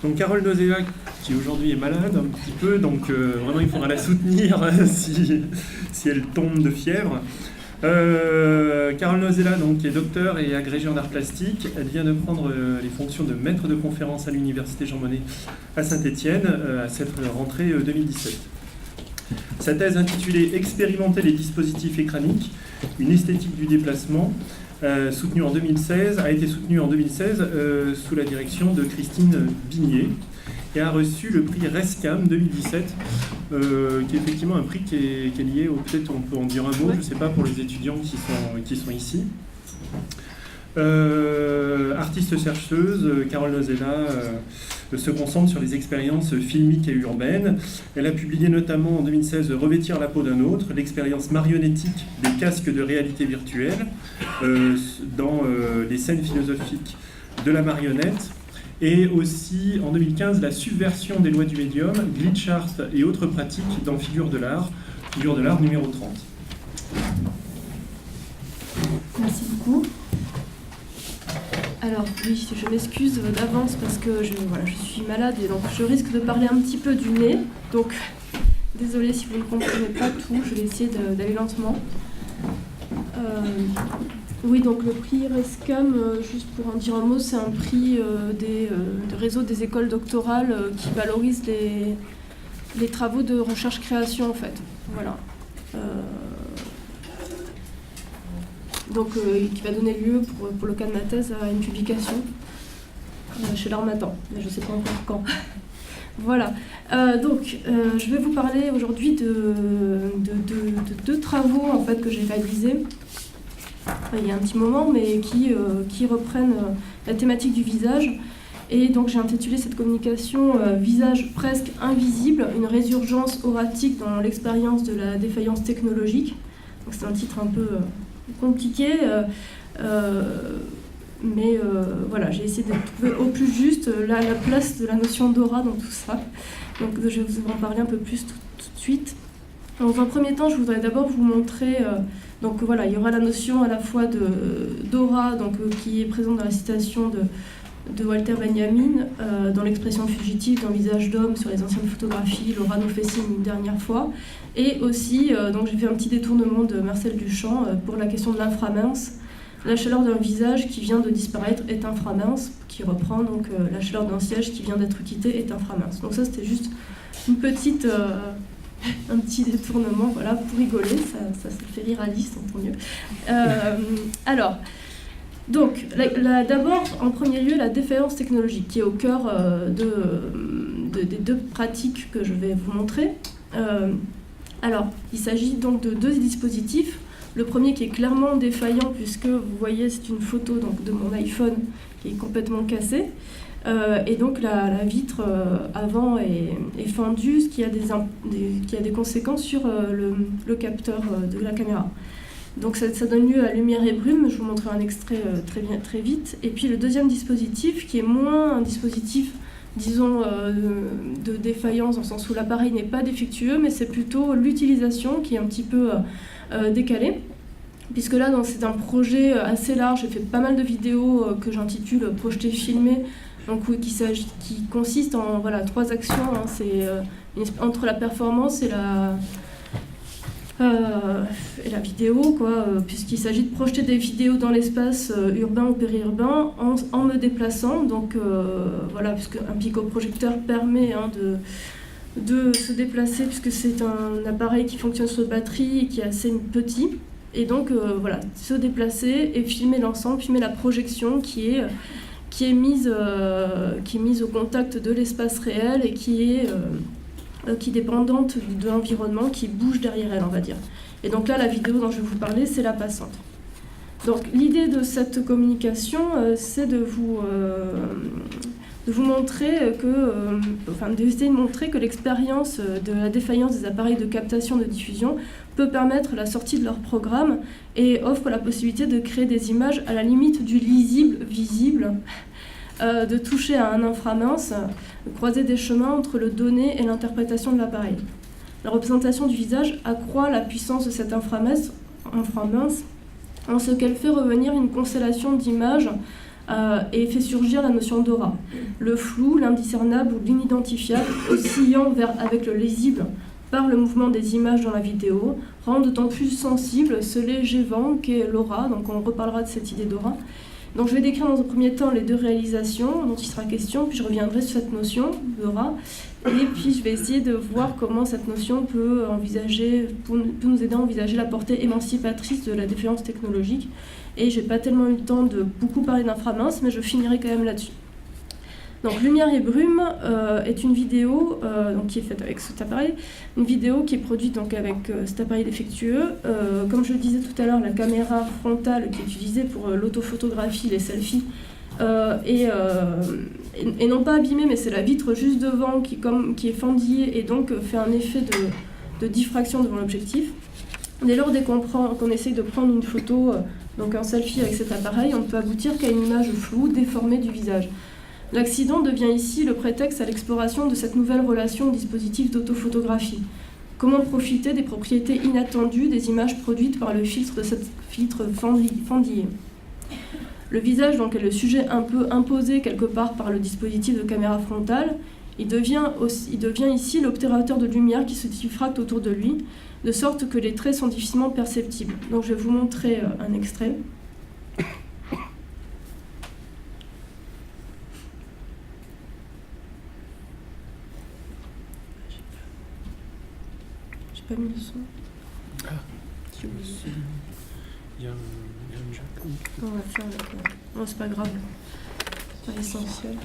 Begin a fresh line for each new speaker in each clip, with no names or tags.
Donc Carole Nozella, qui aujourd'hui est malade un petit peu, donc vraiment il faudra la soutenir si elle tombe de fièvre. Carole Nozella donc, est docteur et agrégée en arts plastiques. Elle vient de prendre les fonctions de maître de conférence à l'université Jean Monnet à Saint-Étienne à cette rentrée 2017. Sa thèse intitulée « Expérimenter les dispositifs écraniques, une esthétique du déplacement » a été soutenue en 2016 sous la direction de Christine Bignet et a reçu le prix RESCAM 2017, qui est effectivement un prix qui est lié au, peut-être on peut en dire un mot, je ne sais pas, pour les étudiants qui sont ici. Artiste chercheuse, Carole Nozella se concentre sur les expériences filmiques et urbaines. Elle a publié notamment en 2016 « Revêtir la peau d'un autre », l'expérience marionnettique des casques de réalité virtuelle dans les scènes philosophiques de la marionnette, et aussi en 2015 la subversion des lois du médium, glitch art et autres pratiques dans Figures de l'art numéro 30.
Merci beaucoup. Alors oui, je m'excuse d'avance parce que je suis malade et donc je risque de parler un petit peu du nez. Donc désolée si vous ne comprenez pas tout, je vais essayer d'aller lentement. Oui, donc le prix RESCAM, juste pour en dire un mot, c'est un prix du réseau des écoles doctorales qui valorise les travaux de recherche-création en fait. Voilà. Donc, qui va donner lieu, pour le cas de ma thèse, à une publication chez l'Harmattan, mais je ne sais pas encore quand. Voilà. Je vais vous parler aujourd'hui de deux travaux en fait, que j'ai réalisés il y a un petit moment, mais qui reprennent la thématique du visage. Et donc, j'ai intitulé cette communication « Visage presque invisible, une résurgence auratique dans l'expérience de la défaillance technologique ». Donc, c'est un titre un peu compliqué, mais voilà, j'ai essayé de trouver au plus juste la place de la notion d'aura dans tout ça. Donc je vais vous en parler un peu plus tout de suite. Dans un premier temps, je voudrais d'abord vous montrer, donc voilà, il y aura la notion à la fois d'aura, qui est présente dans la citation de Walter Benjamin, dans l'expression fugitive d'un visage d'homme sur les anciennes photographies, l'aura nous fait signe une dernière fois. Et aussi, donc j'ai fait un petit détournement de Marcel Duchamp pour la question de l'inframince. La chaleur d'un visage qui vient de disparaître est inframince, qui reprend donc la chaleur d'un siège qui vient d'être quitté est inframince. Donc ça, c'était juste un petit détournement, voilà, pour rigoler, ça fait rire Alice, tant mieux. Alors, donc, d'abord, en premier lieu, la défaillance technologique, qui est au cœur des deux pratiques que je vais vous montrer. Alors, il s'agit donc de deux dispositifs. Le premier qui est clairement défaillant, puisque vous voyez, c'est une photo donc, de mon iPhone qui est complètement cassée. Et donc, la vitre avant est fendue, ce qui a des conséquences sur le capteur de la caméra. Donc ça donne lieu à lumière et brume, je vous montrerai un extrait très vite. Et puis le deuxième dispositif, qui est moins un dispositif, disons, de défaillance, dans le sens où l'appareil n'est pas défectueux, mais c'est plutôt l'utilisation qui est un petit peu décalée. Puisque là, c'est un projet assez large, j'ai fait pas mal de vidéos que j'intitule « Projeter, filmer », donc, qui consiste en voilà, 3 actions. Hein, c'est entre la performance et la vidéo, puisqu'il s'agit de projeter des vidéos dans l'espace urbain ou périurbain en me déplaçant. Donc voilà, puisqu'un picoprojecteur permet de se déplacer, puisque c'est un appareil qui fonctionne sur batterie et qui est assez petit. Et donc voilà, se déplacer et filmer l'ensemble, filmer la projection qui est mise au contact de l'espace réel et qui est dépendante de l'environnement, qui bouge derrière elle, on va dire. Et donc là, la vidéo dont je vais vous parler, c'est la passante. Donc l'idée de cette communication, c'est de vous montrer d'essayer de montrer que l'expérience de la défaillance des appareils de captation de diffusion peut permettre la sortie de leur programme et offre la possibilité de créer des images à la limite du lisible, visible, de toucher à un inframince, de croiser des chemins entre le donné et l'interprétation de l'appareil. La représentation du visage accroît la puissance de cet inframince en ce qu'elle fait revenir une constellation d'images et fait surgir la notion d'aura. Le flou, l'indiscernable ou l'inidentifiable, oscillant avec le lisible par le mouvement des images dans la vidéo, rend d'autant plus sensible ce léger vent qu'est l'aura, donc on reparlera de cette idée d'aura. Donc je vais décrire dans un premier temps les deux réalisations dont il sera question, puis je reviendrai sur cette notion d'aura, et puis je vais essayer de voir comment cette notion peut nous aider à envisager la portée émancipatrice de la défaillance technologique. Et je n'ai pas tellement eu le temps de beaucoup parler d'inframince, mais je finirai quand même là-dessus. Donc Lumière et brume est une vidéo donc, qui est faite avec cet appareil, une vidéo qui est produite donc, avec cet appareil défectueux. Comme je le disais tout à l'heure, la caméra frontale qui est utilisée pour l'autophotographie, les selfies, et non pas abîmée, mais c'est la vitre juste devant qui est fendillée et donc fait un effet de diffraction devant l'objectif. Dès lors qu'on essaye de prendre une photo, donc un selfie avec cet appareil, on ne peut aboutir qu'à une image floue, déformée du visage. L'accident devient ici le prétexte à l'exploration de cette nouvelle relation au dispositif d'autophotographie. Comment profiter des propriétés inattendues des images produites par le filtre de cette vitre fendillée. Le visage donc, est le sujet un peu imposé quelque part par le dispositif de caméra frontale. Il devient ici l'obturateur de lumière qui se diffracte autour de lui, de sorte que les traits sont difficilement perceptibles. Donc je vais vous montrer un extrait. J'ai pas mis le son.
Ah, il y a un Japon.
On va faire avec... Non, c'est pas grave. C'est pas essentiel.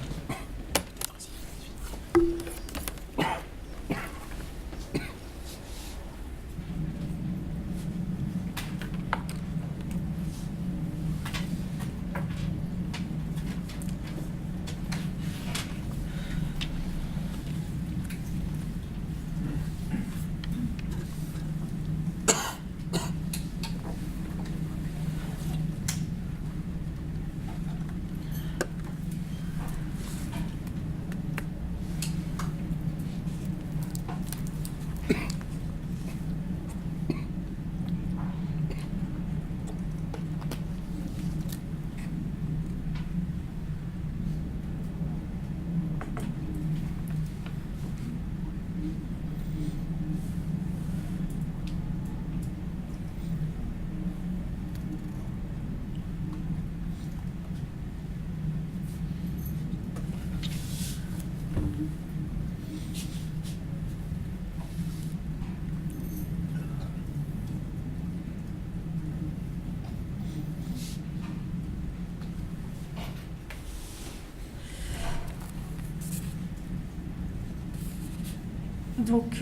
Donc,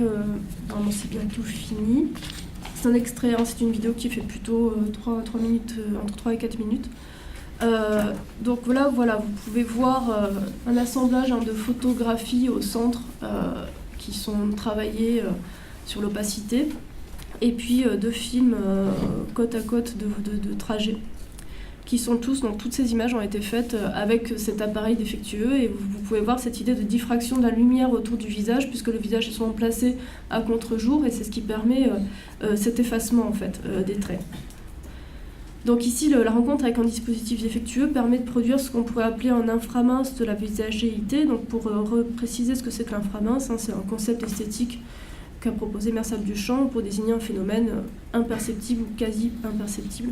vraiment, c'est bientôt fini. C'est un extrait, hein, c'est une vidéo qui fait plutôt 3 minutes, entre 3 et 4 minutes. Donc voilà, vous pouvez voir un assemblage de photographies au centre qui sont travaillées sur l'opacité, et puis 2 films côte à côte de trajets, qui sont donc toutes ces images ont été faites avec cet appareil défectueux, et vous pouvez voir cette idée de diffraction de la lumière autour du visage, puisque le visage est souvent placé à contre-jour, et c'est ce qui permet cet effacement en fait, des traits. Donc ici, la rencontre avec un dispositif défectueux permet de produire ce qu'on pourrait appeler un inframince de la visagéité. Donc pour préciser ce que c'est que l'inframince, hein, c'est un concept esthétique qu'a proposé Mersal Duchamp pour désigner un phénomène imperceptible ou quasi imperceptible.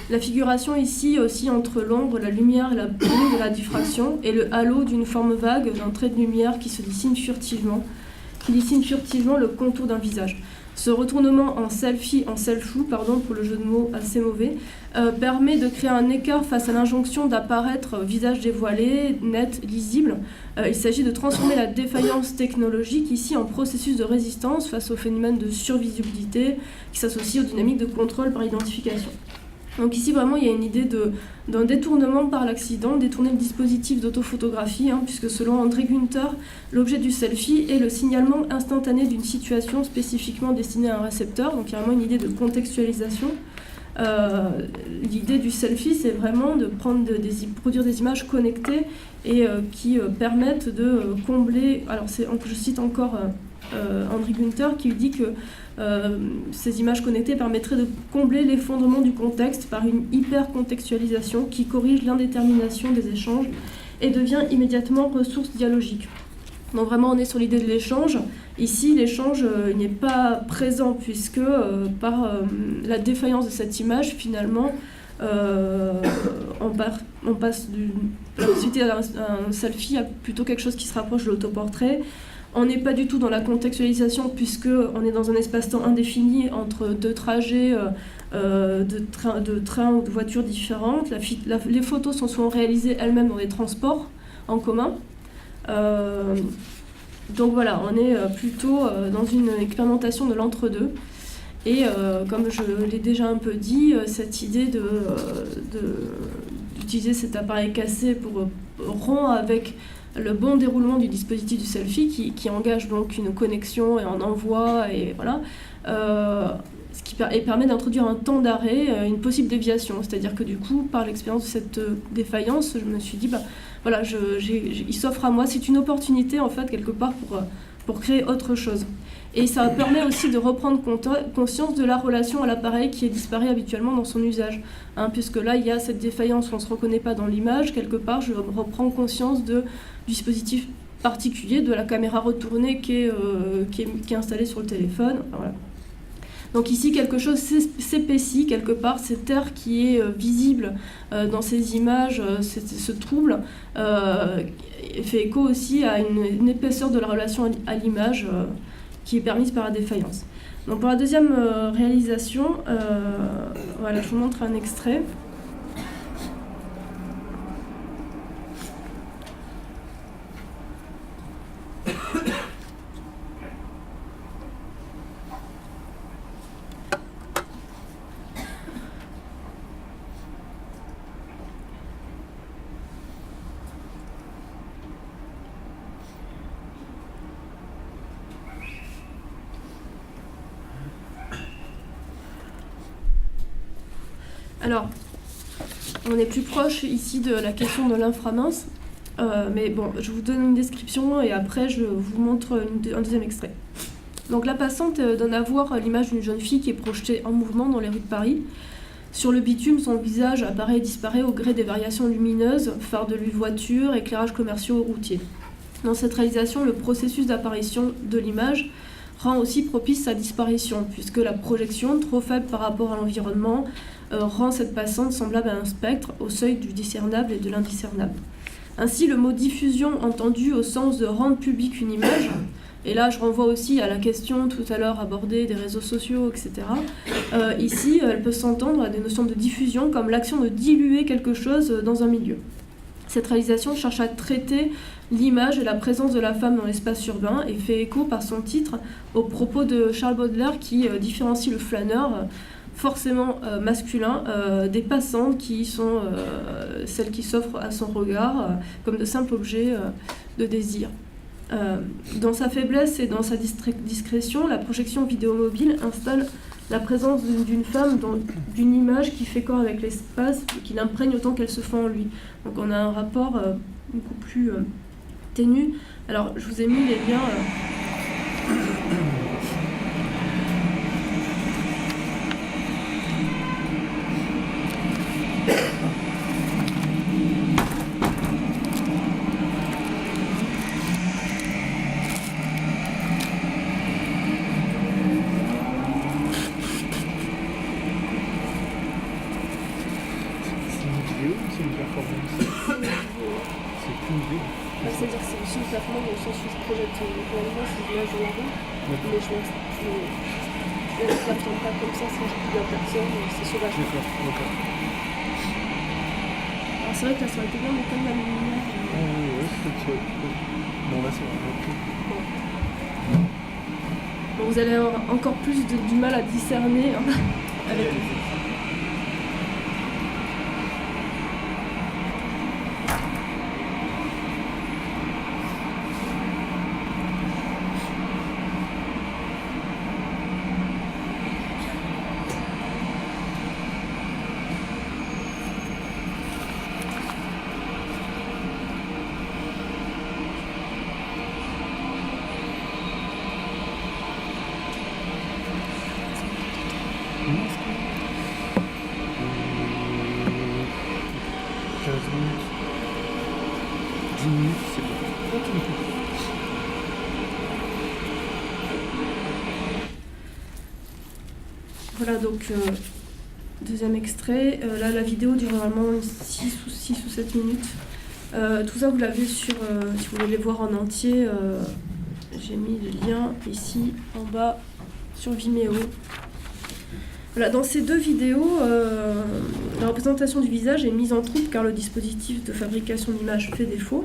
La figuration ici aussi entre l'ombre, la lumière et la brume de la diffraction et le halo d'une forme vague d'un trait de lumière qui dessine furtivement le contour d'un visage. Ce retournement en self-flou, pour le jeu de mots assez mauvais, permet de créer un écart face à l'injonction d'apparaître visage dévoilé, net, lisible. Il s'agit de transformer la défaillance technologique ici en processus de résistance face au phénomène de survisibilité qui s'associe aux dynamiques de contrôle par identification. Donc ici vraiment il y a une idée d'un détournement par l'accident, détourner le dispositif d'autophotographie, puisque selon André Günther, l'objet du selfie est le signalement instantané d'une situation spécifiquement destinée à un récepteur, donc il y a vraiment une idée de contextualisation. L'idée du selfie, c'est vraiment de produire des images connectées et qui permettent de combler, alors je cite encore Henry Gunther, qui dit que ces images connectées permettraient de combler l'effondrement du contexte par une hyper-contextualisation qui corrige l'indétermination des échanges et devient immédiatement ressource dialogique. Donc vraiment, on est sur l'idée de l'échange. Ici, l'échange n'est pas présent puisque par la défaillance de cette image, finalement, on passe de la possibilité d'un selfie à plutôt quelque chose qui se rapproche de l'autoportrait. On n'est pas du tout dans la contextualisation puisqu'on est dans un espace-temps indéfini entre deux trajets de train ou de voitures différentes. Les photos sont souvent réalisées elles-mêmes dans des transports en commun. Donc voilà, on est plutôt dans une expérimentation de l'entre-deux. Et comme je l'ai déjà un peu dit, cette idée d'utiliser cet appareil cassé pour rendre avec le bon déroulement du dispositif du selfie qui engage donc une connexion et un envoi, et voilà, et permet d'introduire un temps d'arrêt, une possible déviation. C'est-à-dire que du coup, par l'expérience de cette défaillance, je me suis dit, voilà, il s'offre à moi, c'est une opportunité en fait quelque part pour créer autre chose. Et ça permet aussi de reprendre conscience de la relation à l'appareil qui est disparu habituellement dans son usage. Puisque là, il y a cette défaillance, on ne se reconnaît pas dans l'image, quelque part, je reprends conscience du dispositif particulier, de la caméra retournée qui est installée sur le téléphone. Enfin, voilà. Donc ici, quelque chose s'épaissit, quelque part, cet air qui est visible dans ces images, ce trouble, fait écho aussi à une épaisseur de la relation à l'image qui est permise par la défaillance. Donc pour la deuxième réalisation, voilà, je vous montre un extrait. Alors, on est plus proche ici de la question de l'inframince, mais bon, je vous donne une description et après je vous montre un deuxième extrait. Donc la passante donne à voir l'image d'une jeune fille qui est projetée en mouvement dans les rues de Paris. Sur le bitume, son visage apparaît et disparaît au gré des variations lumineuses, phares de voitures, éclairages commerciaux routiers. Dans cette réalisation, le processus d'apparition de l'image rend aussi propice sa disparition, puisque la projection, trop faible par rapport à l'environnement, rend cette passante semblable à un spectre, au seuil du discernable et de l'indiscernable. Ainsi, le mot diffusion entendu au sens de rendre publique une image, et là je renvoie aussi à la question tout à l'heure abordée des réseaux sociaux, etc. Ici, elle peut s'entendre à des notions de diffusion comme l'action de diluer quelque chose dans un milieu. Cette réalisation cherche à traiter l'image et la présence de la femme dans l'espace urbain et fait écho par son titre aux propos de Charles Baudelaire qui différencie le flâneur forcément masculin des passantes qui sont celles qui s'offrent à son regard comme de simples objets de désir. Dans sa faiblesse et dans sa discrétion, la projection vidéo mobile installe la présence d'une femme, d'une image qui fait corps avec l'espace, qui l'imprègne autant qu'elle se fond en lui. Donc on a un rapport beaucoup plus ténu. Alors je vous ai mis les liens. C'est-à-dire que c'est aussi une performance dans le sens où je projette réellement ces images de la rue, mais je ne la tourne pas comme ça, sans j'ai plus de personne, c'est sauvage. D'accord. Alors c'est vrai que là ça aurait été bien, mais comme la lumière... Oui, c'est sûr. Bon là c'est vraiment tout. Bon, vous allez avoir encore plus du mal à discerner avec...
10 minutes, c'est bon.
Voilà, donc deuxième extrait. Là, la vidéo dure normalement 6 ou 7 minutes. Tout ça, vous l'avez sur, si vous voulez les voir en entier, j'ai mis le lien ici, en bas, sur Vimeo. Voilà, dans ces deux vidéos, la représentation du visage est mise en trouble car le dispositif de fabrication d'images fait défaut.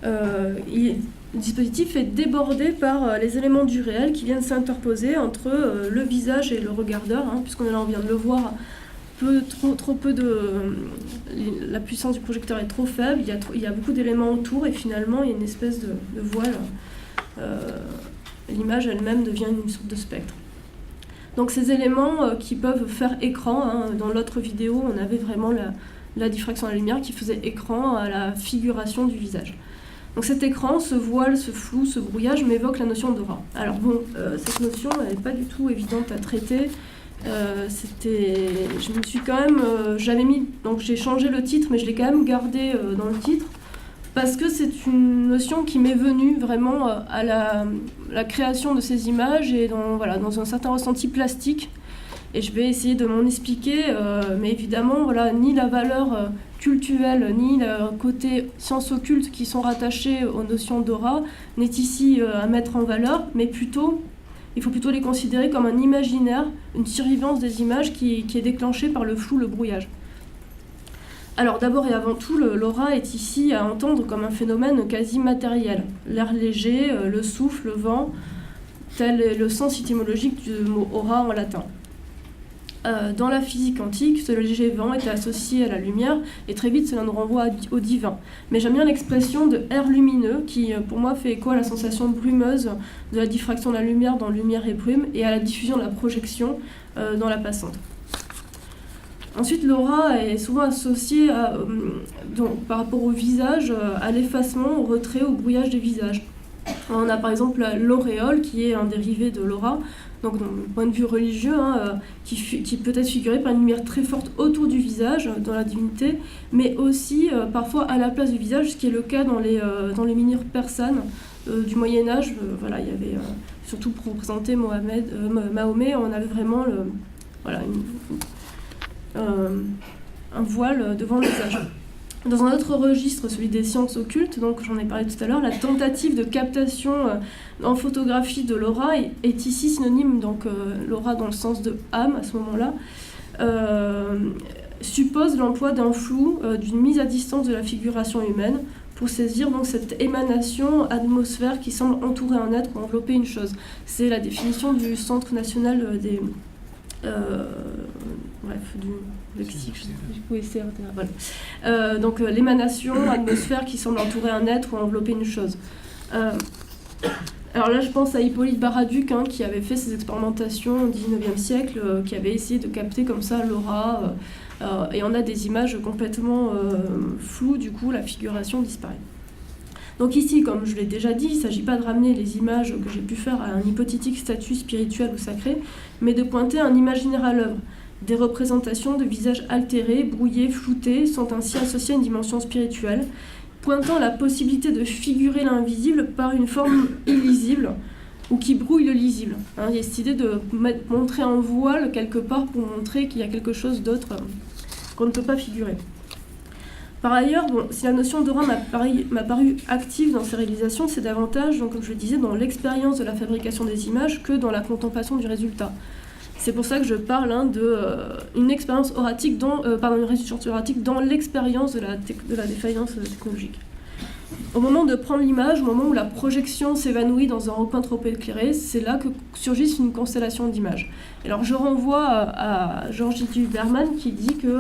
Le dispositif est débordé par les éléments du réel qui viennent s'interposer entre le visage et le regardeur, puisqu'on est là, on vient de le voir, la puissance du projecteur est trop faible, il y a beaucoup d'éléments autour et finalement il y a une espèce de voile. L'image elle-même devient une sorte de spectre. Donc ces éléments qui peuvent faire écran, dans l'autre vidéo on avait vraiment la diffraction de la lumière qui faisait écran à la figuration du visage. Donc cet écran, ce voile, ce flou, ce brouillage m'évoque la notion d'aura. Alors bon, cette notion elle n'est pas du tout évidente à traiter. Je me suis quand même, donc j'ai changé le titre, mais je l'ai quand même gardé dans le titre parce que c'est une notion qui m'est venue vraiment à la création de ces images et dans un certain ressenti plastique. Et je vais essayer de m'en expliquer, mais évidemment, ni la valeur cultuelle, ni le côté sciences occultes qui sont rattachées aux notions d'aura n'est ici à mettre en valeur, mais il faut plutôt les considérer comme un imaginaire, une survivance des images qui est déclenchée par le flou, le brouillage. Alors d'abord et avant tout, l'aura est ici à entendre comme un phénomène quasi matériel. L'air léger, le souffle, le vent, tel est le sens étymologique du mot aura en latin. Dans la physique quantique, ce léger vent était associé à la lumière et très vite cela nous renvoie au divin. Mais j'aime bien l'expression de air lumineux qui pour moi fait écho à la sensation brumeuse de la diffraction de la lumière dans lumière et brume et à la diffusion de la projection dans la passante. Ensuite, l'aura est souvent associée par rapport au visage à l'effacement, au retrait, au brouillage des visages. On a par exemple l'auréole qui est un dérivé de l'aura. Donc d'un point de vue religieux, qui peut être figuré par une lumière très forte autour du visage, dans la divinité, mais aussi parfois à la place du visage, ce qui est le cas dans les miniatures persanes du Moyen-Âge. Il y avait, surtout pour représenter Mahomet, on avait vraiment un voile devant le visage. Dans un autre registre, celui des sciences occultes, donc j'en ai parlé tout à l'heure, la tentative de captation en photographie de l'aura est ici synonyme, donc l'aura dans le sens de âme à ce moment-là, suppose l'emploi d'un flou, d'une mise à distance de la figuration humaine pour saisir donc cette émanation atmosphère qui semble entourer un être ou envelopper une chose. C'est la définition du Centre national du lexique, voilà. Donc l'émanation, l'atmosphère qui semble entourer un être ou envelopper une chose. Alors là, je pense à Hippolyte Baraduc, qui avait fait ses expérimentations au XIXe siècle, qui avait essayé de capter comme ça l'aura, et on a des images complètement floues, du coup la figuration disparaît. Donc ici, comme je l'ai déjà dit, il ne s'agit pas de ramener les images que j'ai pu faire à un hypothétique statut spirituel ou sacré, mais de pointer un imaginaire à l'œuvre. Des représentations de visages altérés, brouillés, floutés sont ainsi associées à une dimension spirituelle, pointant la possibilité de figurer l'invisible par une forme illisible ou qui brouille le lisible. Il y a cette idée de montrer un voile quelque part pour montrer qu'il y a quelque chose d'autre qu'on ne peut pas figurer. Par ailleurs, si la notion d'aura m'a paru active dans ces réalisations, c'est davantage, donc, comme je le disais, dans l'expérience de la fabrication des images que dans la contemplation du résultat. C'est pour ça que je parle d'une expérience oratique, une résultante oratique dans l'expérience de la défaillance technologique. Au moment de prendre l'image, au moment où la projection s'évanouit dans un recoin trop éclairé, c'est là que surgit une constellation d'images. Alors je renvoie à Georges Huberman qui dit que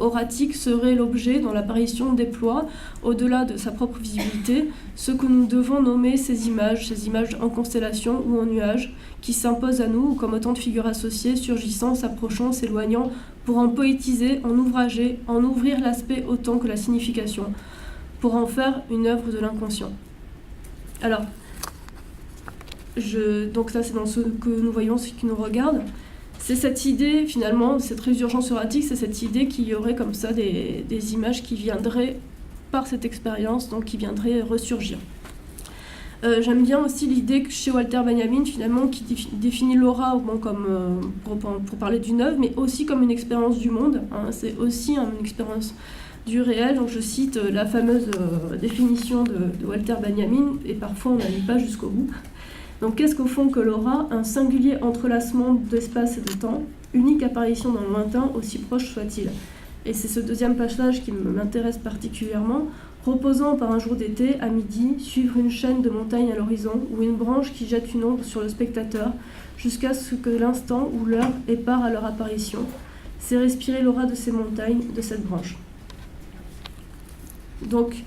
oratique serait l'objet dont l'apparition déploie, au-delà de sa propre visibilité, ce que nous devons nommer ces images en constellation ou en nuages, qui s'imposent à nous comme autant de figures associées, surgissant, s'approchant, s'éloignant, pour en poétiser, en ouvrager, en ouvrir l'aspect autant que la signification, pour en faire une œuvre de l'inconscient. Alors, donc ça c'est dans ce que nous voyons, ce qui nous regarde. C'est cette idée, finalement, cette résurgence oratique, c'est cette idée qu'il y aurait comme ça des images qui viendraient par cette expérience donc, qui viendrait ressurgir. J'aime bien aussi l'idée que chez Walter Benjamin, finalement, qui définit l'aura comme, pour parler d'une œuvre, mais aussi comme une expérience du monde. Hein, c'est aussi une expérience du réel. Donc je cite la fameuse définition de Walter Benjamin, et parfois on n'allait pas jusqu'au bout. Donc qu'est-ce qu'au fond que l'aura? Un singulier entrelacement d'espace et de temps, unique apparition dans le lointain, aussi proche soit-il. Et c'est ce deuxième passage qui m'intéresse particulièrement. Reposant par un jour d'été, à midi, suivre une chaîne de montagnes à l'horizon, ou une branche qui jette une ombre sur le spectateur, jusqu'à ce que l'instant où l'heure épare à leur apparition, c'est respirer l'aura de ces montagnes, de cette branche. Donc,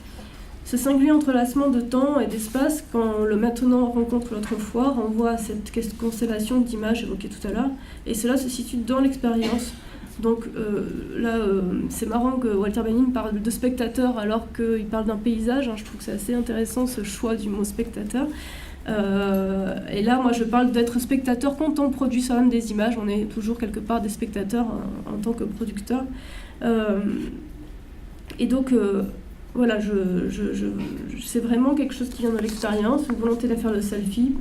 ce singulier entrelacement de temps et d'espace, quand le maintenant rencontre l'autrefois, renvoie à cette constellation d'images évoquée tout à l'heure, et cela se situe dans l'expérience. Donc là, c'est marrant que Walter Benjamin parle de spectateur alors qu'il parle d'un paysage. Hein, je trouve que c'est assez intéressant ce choix du mot spectateur. Et là, moi, je parle d'être spectateur quand on produit soi-même des images. On est toujours quelque part des spectateurs en tant que producteur. Et donc, voilà, c'est vraiment quelque chose qui vient de l'expérience, une volonté de faire le selfie,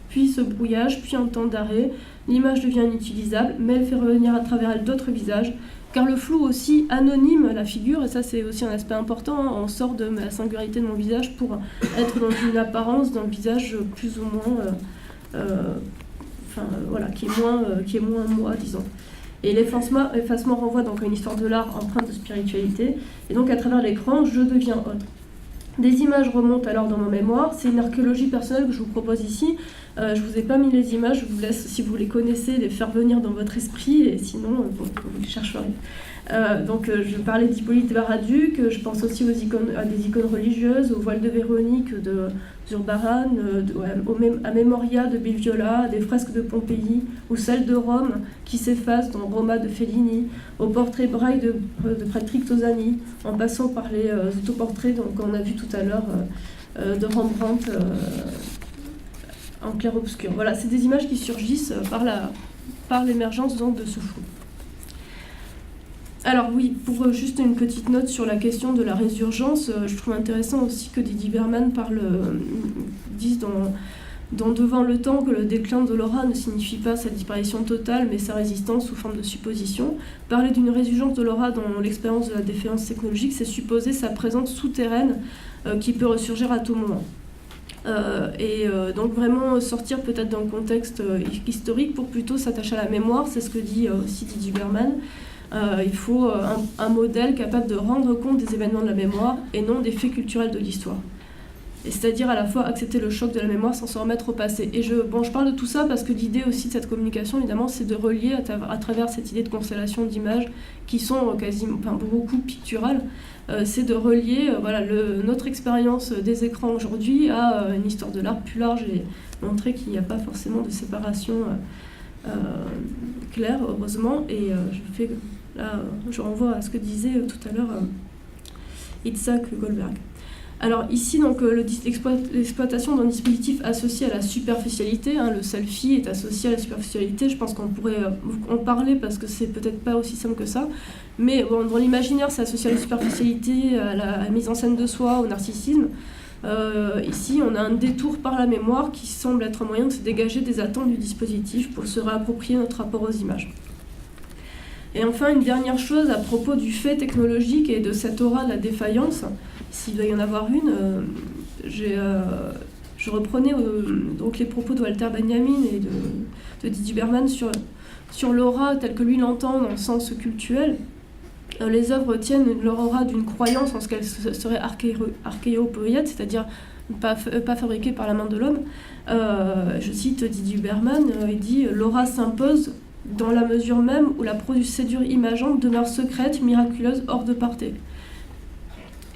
puis ce brouillage, puis un temps d'arrêt. L'image devient inutilisable, mais elle fait revenir à travers elle d'autres visages, car le flou aussi anonyme la figure, et ça c'est aussi un aspect important, hein, on sort de la singularité de mon visage pour être dans une apparence d'un visage plus ou moins, voilà, qui est moins moi, disons. Et l'effacement renvoie donc à une histoire de l'art empreinte de spiritualité, et donc à travers l'écran, je deviens autre. Des images remontent alors dans ma mémoire, c'est une archéologie personnelle que je vous propose ici. Je ne vous ai pas mis les images, je vous laisse, si vous les connaissez, les faire venir dans votre esprit, et sinon, vous les chercherez. Donc, je parlais d'Hippolyte Baraduc, je pense aussi à des icônes religieuses, au voile de Véronique de Zurbaran, à Memoria de Biviola, à des fresques de Pompéi, ou celles de Rome qui s'effacent dans Roma de Fellini, au portrait braille de Patrick Tosani, en passant par les autoportraits qu'on a vu tout à l'heure de Rembrandt en clair-obscur. Voilà, c'est des images qui surgissent par l'émergence donc, de ce flou. Alors oui, pour juste une petite note sur la question de la résurgence, je trouve intéressant aussi que Didier Berman dise dans Devant le temps que le déclin de l'aura ne signifie pas sa disparition totale, mais sa résistance sous forme de supposition. Parler d'une résurgence de l'aura dans l'expérience de la défaillance technologique, c'est supposer sa présence souterraine qui peut ressurgir à tout moment. Donc vraiment sortir peut-être d'un contexte historique pour plutôt s'attacher à la mémoire, c'est ce que dit aussi Didier Berman. Il faut un modèle capable de rendre compte des événements de la mémoire et non des faits culturels de l'histoire. Et c'est-à-dire à la fois accepter le choc de la mémoire sans se remettre au passé. Et je parle de tout ça parce que l'idée aussi de cette communication, évidemment, c'est de relier à travers cette idée de constellation d'images qui sont beaucoup picturales, c'est de relier notre expérience des écrans aujourd'hui à une histoire de l'art plus large et montrer qu'il n'y a pas forcément de séparation claire, heureusement. Et je renvoie à ce que disait tout à l'heure Itzhak Goldberg. Alors ici, donc, l'exploitation d'un dispositif associé à la superficialité, hein, le selfie est associé à la superficialité, je pense qu'on pourrait en parler parce que c'est peut-être pas aussi simple que ça, mais bon, dans l'imaginaire, c'est associé à la superficialité, à la mise en scène de soi, au narcissisme. Ici, on a un détour par la mémoire qui semble être un moyen de se dégager des attentes du dispositif pour se réapproprier notre rapport aux images. Et enfin, une dernière chose à propos du fait technologique et de cette aura de la défaillance, s'il doit y en avoir une, je reprenais donc les propos de Walter Benjamin et de Didier Berman sur l'aura telle que lui l'entend dans le sens cultuel. Les œuvres tiennent leur aura d'une croyance en ce qu'elles seraient archéopoïètes, c'est-à-dire pas fabriquées par la main de l'homme. Je cite Didier Berman, il dit « L'aura s'impose dans la mesure même où la procédure imageante demeure secrète, miraculeuse, hors de portée. »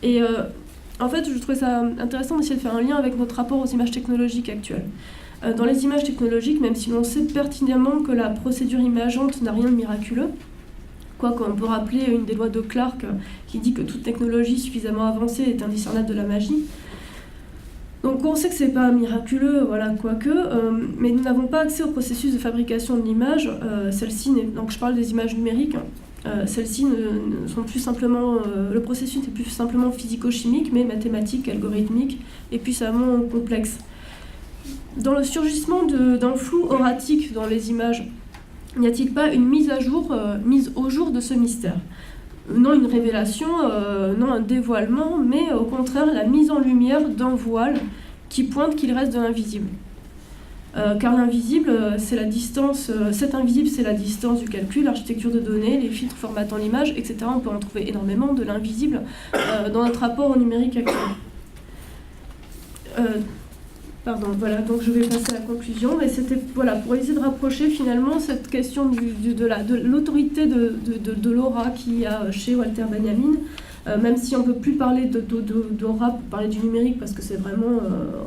Et en fait, je trouvais ça intéressant d'essayer de faire un lien avec notre rapport aux images technologiques actuelles. Dans les images technologiques, même si l'on sait pertinemment que la procédure imageante n'a rien de miraculeux, quoique on peut rappeler une des lois de Clarke qui dit que toute technologie suffisamment avancée est indiscernable de la magie. Donc on sait que c'est pas miraculeux, voilà, quoique, mais nous n'avons pas accès au processus de fabrication de l'image. Celle-ci, donc je parle des images numériques, Celles-ci ne sont plus simplement... le processus n'est plus simplement physico-chimique, mais mathématique, algorithmique, et puissamment complexe. Dans le surgissement d'un flou oratique dans les images, n'y a-t-il pas une mise au jour de ce mystère ? Non une révélation, non un dévoilement, mais au contraire la mise en lumière d'un voile qui pointe qu'il reste de l'invisible. Car l'invisible, c'est la distance, cet invisible, c'est la distance du calcul, l'architecture de données, les filtres formatant l'image, etc. On peut en trouver énormément de l'invisible dans notre rapport au numérique actuel. Voilà, donc je vais passer à la conclusion. Et c'était pour essayer de rapprocher finalement cette question de l'autorité de l'aura qu'il y a chez Walter Benjamin, même si on ne peut plus parler d'aura pour parler du numérique, parce que c'est vraiment,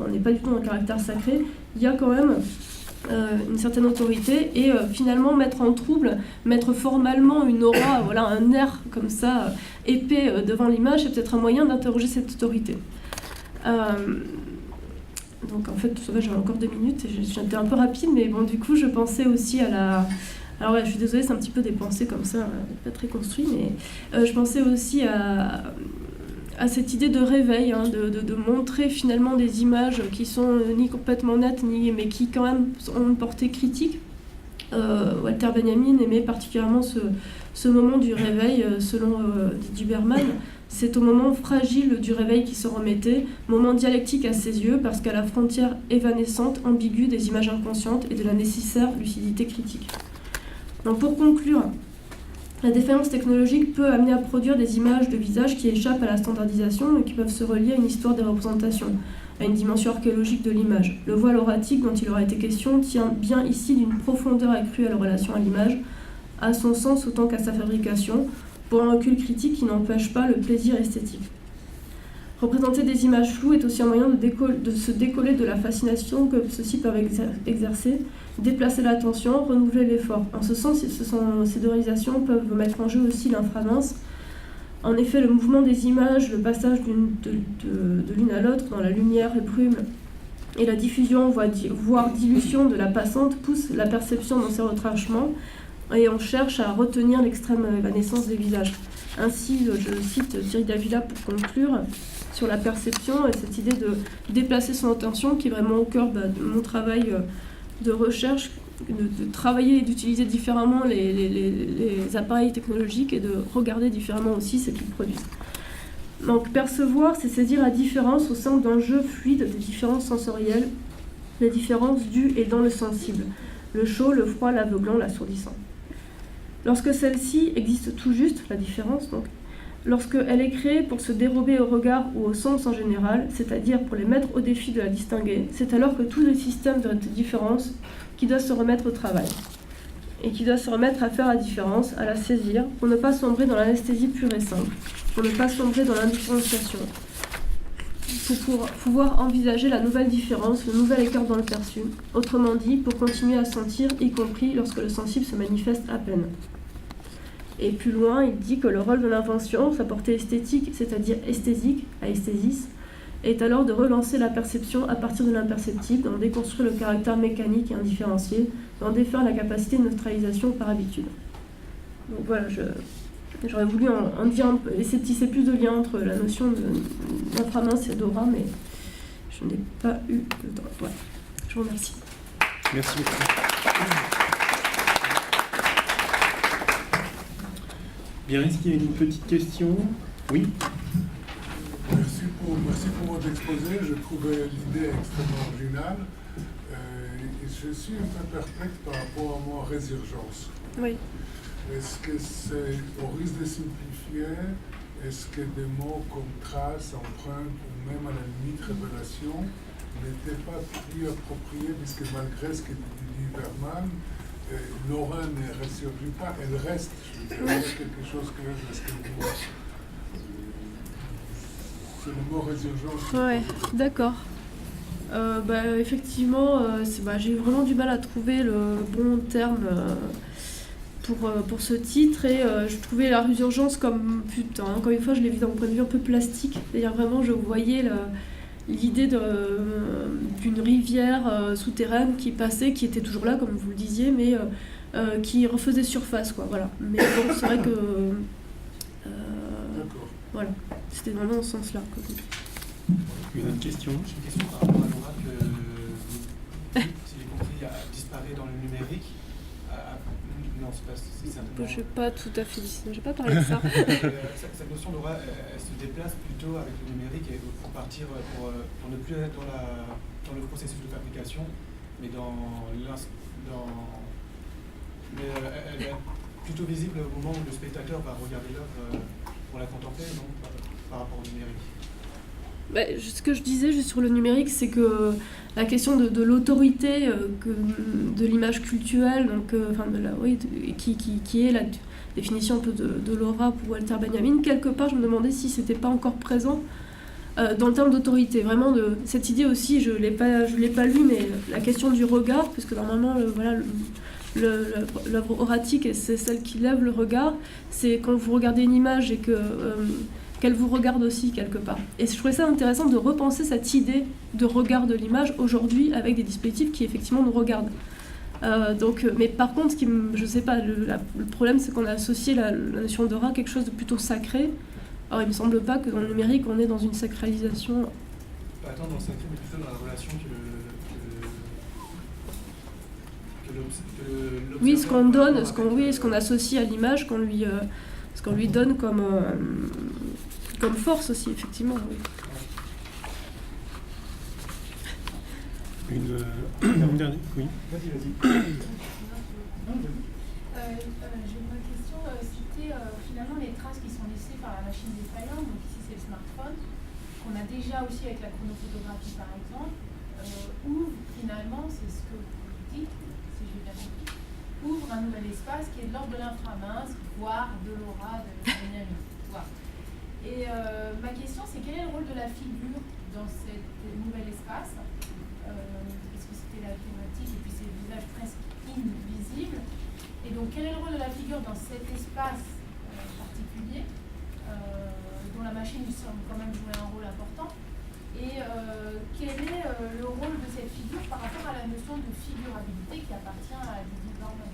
on n'est pas du tout dans un caractère sacré, il y a quand même une certaine autorité, et finalement mettre en trouble, mettre formellement une aura, un air comme ça, épais devant l'image, c'est peut-être un moyen d'interroger cette autorité. Donc en fait, j'avais encore 2 minutes, et j'étais un peu rapide, mais bon, du coup, je pensais aussi à la... Alors ouais, je suis désolée, c'est un petit peu des pensées comme ça, pas très construit, mais je pensais aussi à cette idée de réveil, de montrer finalement des images qui sont ni complètement nettes, mais qui quand même ont une portée critique. Walter Benjamin aimait particulièrement ce moment du réveil, selon Didier Berman. C'est au moment fragile du réveil qui se remettait, moment dialectique à ses yeux, parce qu'à la frontière évanescente, ambiguë des images inconscientes et de la nécessaire lucidité critique. Donc pour conclure, la défaillance technologique peut amener à produire des images de visage qui échappent à la standardisation et qui peuvent se relier à une histoire des représentations, à une dimension archéologique de l'image. Le voile auratique dont il aura été question tient bien ici d'une profondeur accrue à la relation à l'image, à son sens autant qu'à sa fabrication, pour un recul critique qui n'empêche pas le plaisir esthétique. Représenter des images floues est aussi un moyen de se décoller de la fascination que ceux-ci peuvent exercer, déplacer l'attention, renouveler l'effort. En ce sens, ces deux réalisations peuvent mettre en jeu aussi l'inframince. En effet, le mouvement des images, le passage de l'une à l'autre dans la lumière et brume, et la diffusion, voire dilution de la passante, poussent la perception dans ses retranchements, et on cherche à retenir l'extrême évanescence des visages. Ainsi, je cite Thierry Davila pour conclure, sur la perception et cette idée de déplacer son attention qui est vraiment au cœur de mon travail de recherche, de travailler et d'utiliser différemment les appareils technologiques et de regarder différemment aussi ce qu'ils produisent. Donc percevoir, c'est saisir la différence au sein d'un jeu fluide des différences sensorielles, les différences dues et dans le sensible, le chaud, le froid, l'aveuglant, l'assourdissant. Lorsque celle-ci existe tout juste, la différence donc, lorsqu'elle est créée pour se dérober au regard ou au sens en général, c'est-à-dire pour les mettre au défi de la distinguer, c'est alors que tout le système de différence qui doit se remettre au travail et qui doit se remettre à faire la différence, à la saisir, pour ne pas sombrer dans l'anesthésie pure et simple, pour ne pas sombrer dans l'indifférenciation, pour pouvoir envisager la nouvelle différence, le nouvel écart dans le perçu, autrement dit, pour continuer à sentir, y compris lorsque le sensible se manifeste à peine. Et plus loin, il dit que le rôle de l'invention, sa portée esthétique, c'est-à-dire esthésique, aesthésis, est alors de relancer la perception à partir de l'imperceptible, d'en déconstruire le caractère mécanique et indifférencié, d'en défaire la capacité de neutralisation par habitude. Donc voilà, j'aurais voulu en dire un peu, essayer de tisser plus de liens entre la notion d'inframince et d'aura, mais je n'ai pas eu le temps. Voilà. Je vous remercie.
Merci beaucoup. Bien, est-ce qu'il y a une petite question ? Oui.
Merci pour votre exposé. Je trouvais l'idée extrêmement originale. Et je suis un peu perplexe par rapport à mon résurgence.
Oui.
Est-ce que c'est, au risque de simplifier, est-ce que des mots comme trace, empreinte ou même à la limite révélation n'étaient pas plus appropriés, puisque malgré ce que dit Berman, l'aura ne ressurgit pas, elle reste. Je veux dire, quelque chose que vous... C'est le mot résurgence.
Ouais, d'accord. Effectivement, j'ai eu vraiment du mal à trouver le bon terme pour ce titre, et je trouvais la résurgence comme, encore une fois, je l'ai vu d'un point de vue un peu plastique. C'est-à-dire vraiment, je voyais l'idée d'une rivière souterraine qui passait, qui était toujours là, comme vous le disiez, mais qui refaisait surface, quoi, voilà. Mais bon, c'est vrai que
D'accord.
voilà, c'était vraiment dans ce sens-là, quoi.
Une autre question?
J'ai une question par rapport à Laura que, si j'ai compris, disparaît dans le numérique. Non, c'est pas, c'est certainement...
Je n'ai pas tout à fait dit, j'ai pas parlé de ça.
Cette notion d'aura, elle se déplace plutôt avec le numérique et pour partir, pour ne plus être dans le processus de fabrication, mais mais elle est plutôt visible au moment où le spectateur va regarder l'œuvre pour la contempler, non, par rapport au numérique.
Ce que je disais juste sur le numérique, c'est que la question de l'autorité de l'image culturelle, donc, qui est la définition un peu de l'aura pour Walter Benjamin, quelque part je me demandais si c'était pas encore présent dans le terme d'autorité. Vraiment, cette idée aussi, je l'ai pas lu, mais la question du regard, puisque normalement, l'œuvre oratique, c'est celle qui lève le regard, c'est quand vous regardez une image et qu'elle vous regarde aussi quelque part. Et je trouvais ça intéressant de repenser cette idée de regard de l'image aujourd'hui avec des dispositifs qui effectivement nous regardent. Mais par contre, je sais pas, le problème c'est qu'on a associé la notion d'aura à quelque chose de plutôt sacré. Alors il me semble pas que dans le numérique on est dans une sacralisation.
Pas tant dans le sacré, mais plutôt dans la relation que l'observateur.
Oui, ce qu'on donne, ce qu'on associe à l'image, ce qu'on lui donne comme force aussi, effectivement. Oui.
Une dernière? Oui.
Vas-y.
J'ai une question, c'était finalement les traces qui sont laissées par la machine défaillante, donc ici c'est le smartphone, qu'on a déjà aussi avec la chronophotographie par exemple, ouvre finalement, c'est ce que vous dites, si j'ai bien compris, ouvre un nouvel espace qui est de l'ordre de l'inframince, voire de l'aura, de l'énergie. Voilà. Et ma question c'est quel est le rôle de la figure dans cet nouvel espace, parce que c'était la thématique et puis c'est le visage presque invisible. Et donc, quel est le rôle de la figure dans cet espace particulier, dont la machine semble quand même jouer un rôle important? Et quel est le rôle de cette figure par rapport à la notion de figurabilité qui appartient à Didier Bormann?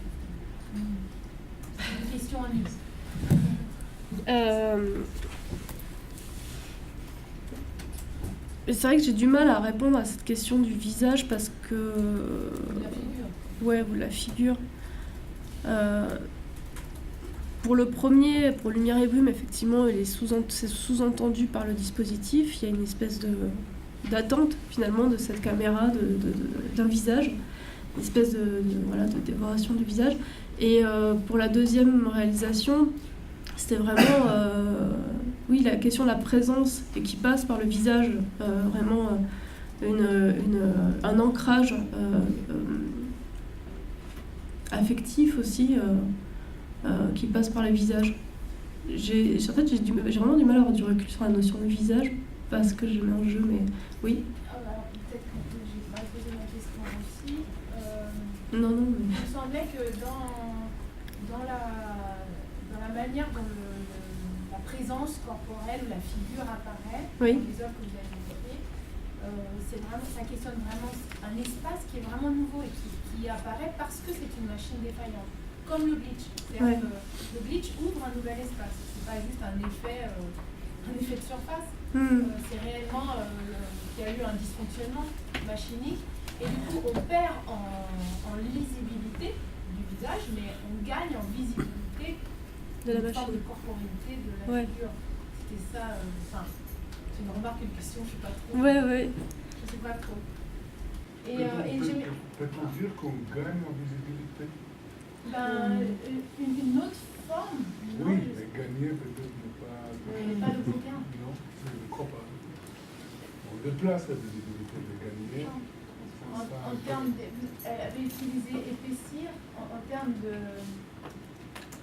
C'est une question en ligne.
C'est vrai que j'ai du mal à répondre à cette question du visage parce que...
La figure.
Ouais, ou la figure. Pour le premier, pour Lumière et Brume, effectivement, c'est sous-entendu par le dispositif. Il y a une espèce d'attente, finalement, de cette caméra, d'un visage. Une espèce de dévoration du visage. Et pour la deuxième réalisation, c'était vraiment... oui, la question de la présence et qui passe par le visage, vraiment un ancrage affectif aussi qui passe par le visage. J'ai vraiment du mal à avoir du recul sur la notion de visage parce que je mets en jeu, mais oui.
Alors peut-être que j'ai mal posé ma question aussi.
Non, mais...
Il me semblait que dans la manière dont la présence corporelle ou la figure apparaît,
oui.
dans les œuvres que vous avez évoquées, ça questionne vraiment un espace qui est vraiment nouveau et qui apparaît parce que c'est une machine défaillante, comme le glitch.
Ouais.
Le glitch ouvre un nouvel espace. C'est pas juste un effet de surface. C'est réellement qu'il y a eu un dysfonctionnement machinique et du coup on perd en lisibilité du visage, mais on gagne en visibilité
de la
forme
machine.
de corporalité de la figure. C'était ça, c'est une remarque, une question, je sais pas trop.
Ouais.
Je sais pas trop.
Peut-on dire qu'on gagne en visibilité?
Une autre forme.
Oui, mais gagner peut-être ne pas...
Mais pas le bouquin.
Non, je ne crois pas. On déplace la visibilité de gagner.
En termes elle avait utilisé épaissir en termes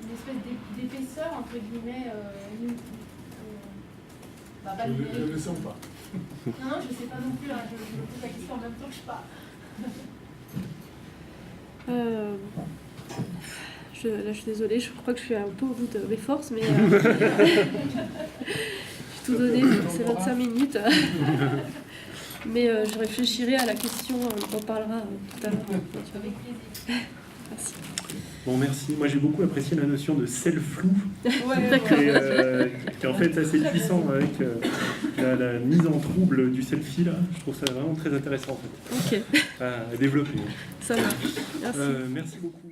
une espèce d'épaisseur entre guillemets
je ne le sens pas.
Non, je ne sais pas non plus, je me pose la question en même temps que je parle.
Je suis désolée, je crois que je suis un peu au bout de mes forces, mais j'ai tout donné pour ces 25 minutes. Mais je réfléchirai à la question, on en parlera tout à l'heure.
Avec plaisir.
Merci.
Bon, merci. Moi, j'ai beaucoup apprécié la notion de sel flou,
D'accord.
qui est en fait assez puissant avec la mise en trouble du selfie. Là. Je trouve ça vraiment très intéressant en fait,
Ok,
à développer.
ça marche. Merci.
Merci beaucoup.